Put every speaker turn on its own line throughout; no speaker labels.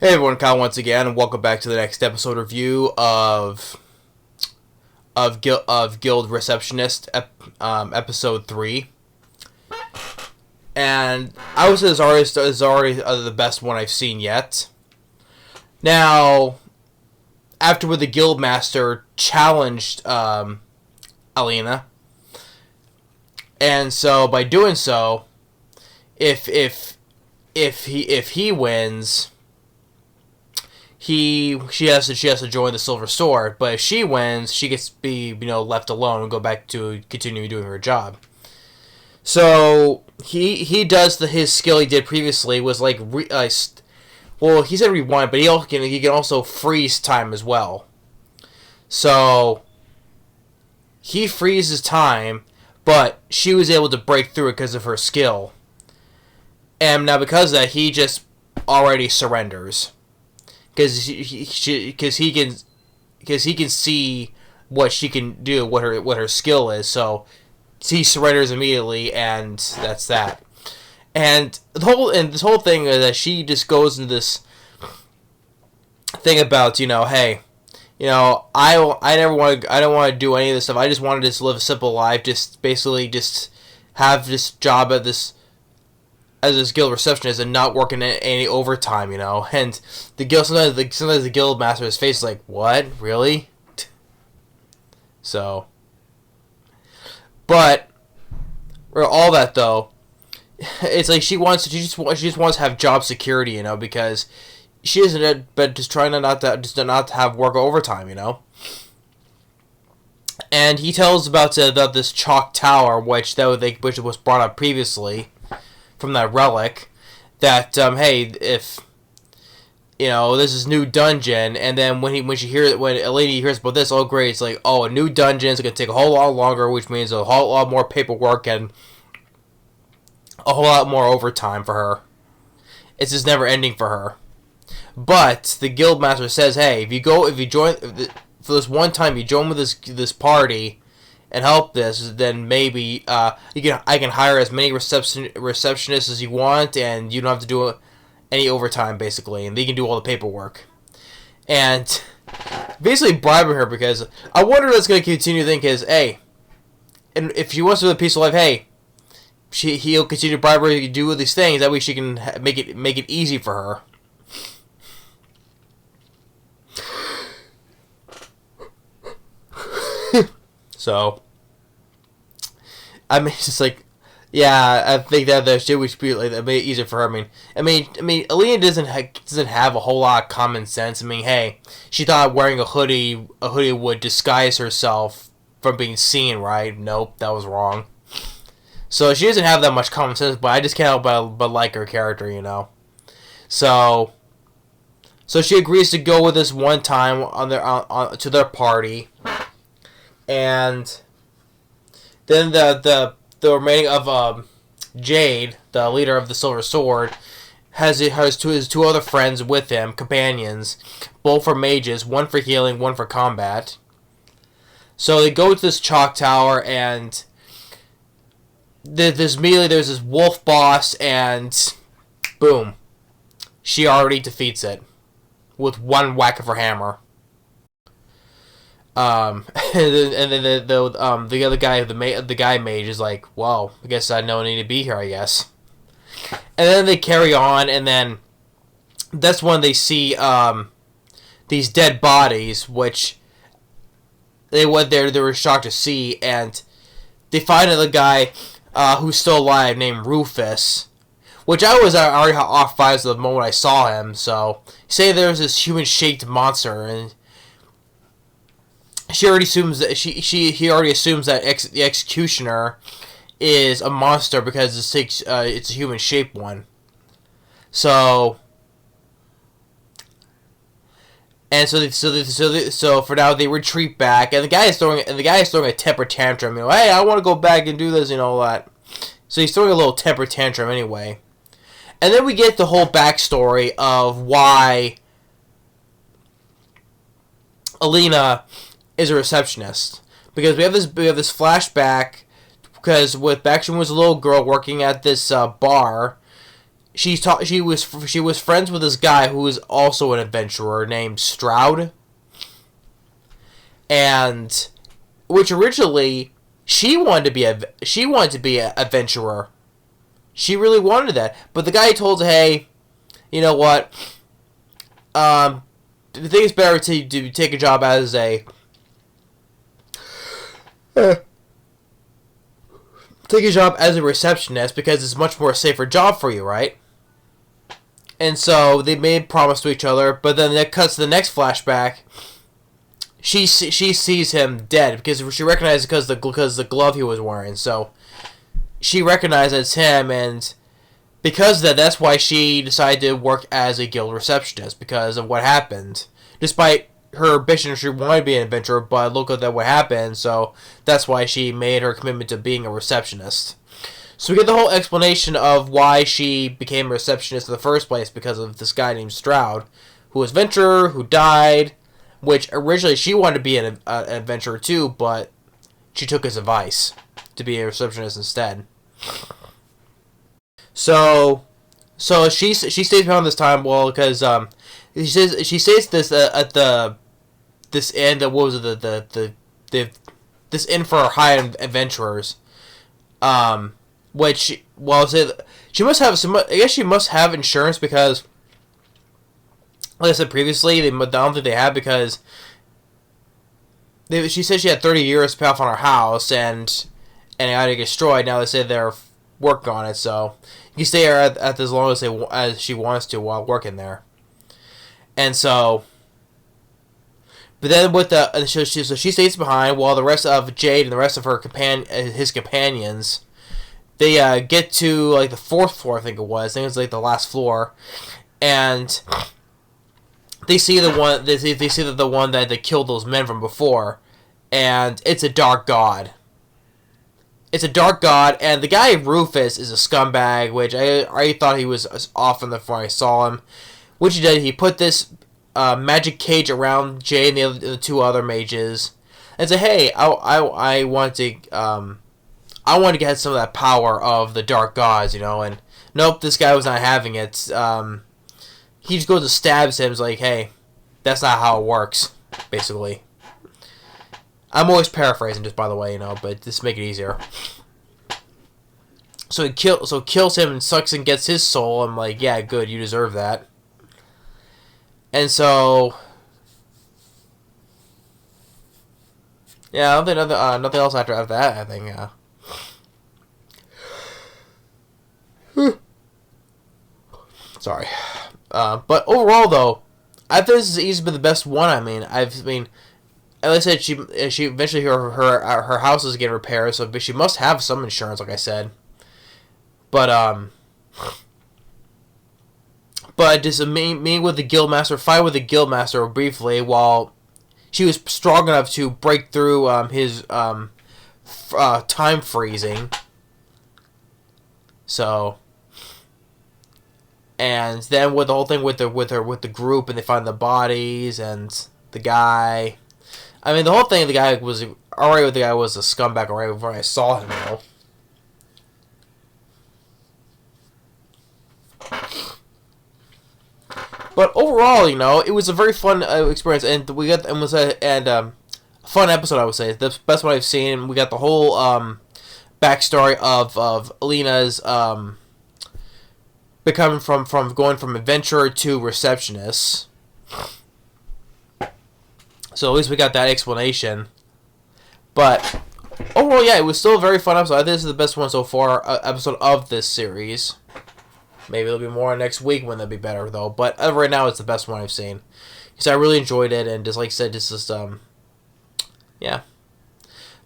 Hey everyone, Kyle once again, and welcome back to the next episode review of Guild Receptionist, episode 3. And I would say this is already the best one I've seen yet. Now, after the Guild Master challenged Alina, and so by doing so, if he wins, she has to join the Silver Sword. But if she wins, she gets to be left alone and go back to continue doing her job. So he does his skill he did previously was like he said rewind, but he can also freeze time as well. So he freezes time, but she was able to break through it because of her skill. And now because of that, he just already surrenders because he can see what she can do, what her skill is. So he surrenders immediately, and that's that. And this whole thing is that she just goes into this thing about hey, I don't want to do any of this stuff. I just wanted to just live a simple life, just basically just have this job at this as this guild receptionist and not working any overtime, And the guild sometimes the guild master's face is like, what, really? So, but for all that though, it's like she just wants to have job security, because she isn't, but just trying to not to have work overtime, And he tells about this chalk tower, which was brought up previously from that relic, that hey, if this is new dungeon, and then when a lady hears about this, oh great, it's like, oh, a new dungeon is gonna take a whole lot longer, which means a whole lot more paperwork and a whole lot more overtime for her. It's just never ending for her. But the guild master says, hey, if you join for this one time, you join with this party and help this, then maybe I can hire as many receptionists as you want, and you don't have to do any overtime basically, and they can do all the paperwork. And basically bribing her, because I wonder if that's going to continue to think is, hey, and if she wants to live a peaceful life, hey, he'll continue to bribe her to do these things. That way she can make it easy for her. So, I mean, it's just like, yeah, I think that shit would be like that made it easier for her. I mean, Alina doesn't have a whole lot of common sense. I mean, hey, she thought wearing a hoodie would disguise herself from being seen, right? Nope, that was wrong. So she doesn't have that much common sense, but I just can't help but like her character, So she agrees to go with this one time to their party, and then the remaining of Jade, the leader of the Silver Sword, has his two other friends with him, companions, both for mages, one for healing, one for combat. So they go to this chalk tower, and there's this wolf boss, and boom, she already defeats it with one whack of her hammer. And then the other guy, the guy mage, is like, well, I guess I don't need to be here, I guess. And then they carry on, and then that's when they see these dead bodies, which they were shocked to see, and they find another guy who's still alive named Rufus, which I was already off vibes the moment I saw him. So say there's this human-shaped monster, and he already assumes that the executioner is a monster because it's a human shaped one. So for now they retreat back, and the guy is throwing a temper tantrum. Hey, I want to go back and do this, all that. So he's throwing a little temper tantrum anyway. And then we get the whole backstory of why Alina is a receptionist, because we have this flashback, because back when she was a little girl working at this bar, she was friends with this guy who was also an adventurer named Stroud, and which originally she wanted to be a adventurer. She really wanted that, but the guy told her, "Hey, you know what? I think it's better to take a job as a receptionist because it's a much more safer job for you, right?" And so they made promise to each other, but then that cuts to the next flashback. She sees him dead because she recognized because the glove he was wearing. So she recognized it's him, and because of that, that's why she decided to work as a guild receptionist because of what happened. Despite her ambition, she wanted to be an adventurer, but look at what happened. So that's why she made her commitment to being a receptionist. So we get the whole explanation of why she became a receptionist in the first place because of this guy named Stroud, who was an adventurer, who died, which originally she wanted to be an adventurer too, but she took his advice to be a receptionist instead. So she stays behind this time, well, because she stays this at this inn. What was it, this inn for high adventurers. Which, well, she must have some. I guess she must have insurance because, like I said previously, I don't think they have because she said she had 30 years to pay off on her house and it got destroyed. Now they say they're working on it, so you can stay there at as long as she wants to while working there. And so, but then with so she stays behind while the rest of Jade and the rest of his companions. They get to like the 4th floor, I think it was. I think it was like the last floor, and they see the one. They see the one that they killed those men from before, and it's a dark god. It's a dark god, and the guy Rufus is a scumbag, which I already thought he was off in the before I saw him. Which he did. He put this magic cage around Jay and the 2 other mages, and said, "Hey, I want to." I wanted to get some of that power of the dark gods, and nope, this guy was not having it. He just goes and stabs him. He's like, hey, that's not how it works, basically. I'm always paraphrasing, just by the way, but just make it easier. So kills him and sucks and gets his soul. I'm like, yeah, good, you deserve that. And so, yeah, nothing else after that, I think. Sorry. But overall, though, I think this has easily been the best one. Like I said, she eventually her house is getting repaired, so she must have some insurance, like I said. But just me with the guildmaster, fight with the guildmaster briefly while she was strong enough to break through his time freezing. So. And then with the whole thing with the group, and they find the bodies and the guy. I mean, the whole thing. The guy was a scumbag already before I saw him. But overall, it was a very fun experience, and we got a fun episode. I would say the best one I've seen. We got the whole backstory of Alina's becoming from going from adventurer to receptionist. So at least we got that explanation. But overall, yeah, it was still a very fun episode. I think this is the best one so far, episode of this series. Maybe there'll be more next week when they'll be better, though. But right now, it's the best one I've seen. Because I really enjoyed it, and just like I said, yeah.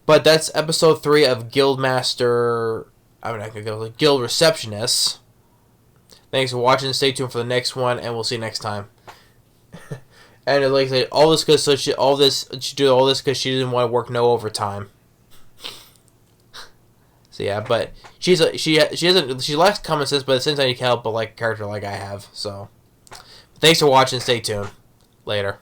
But that's episode 3 of Guild Receptionist. Thanks for watching. Stay tuned for the next one, and we'll see you next time. And like I said, all this because she did all this because she didn't want to work no overtime. So yeah, but she lacks common sense, but at the same time you can't help but like a character like I have. So thanks for watching. Stay tuned. Later.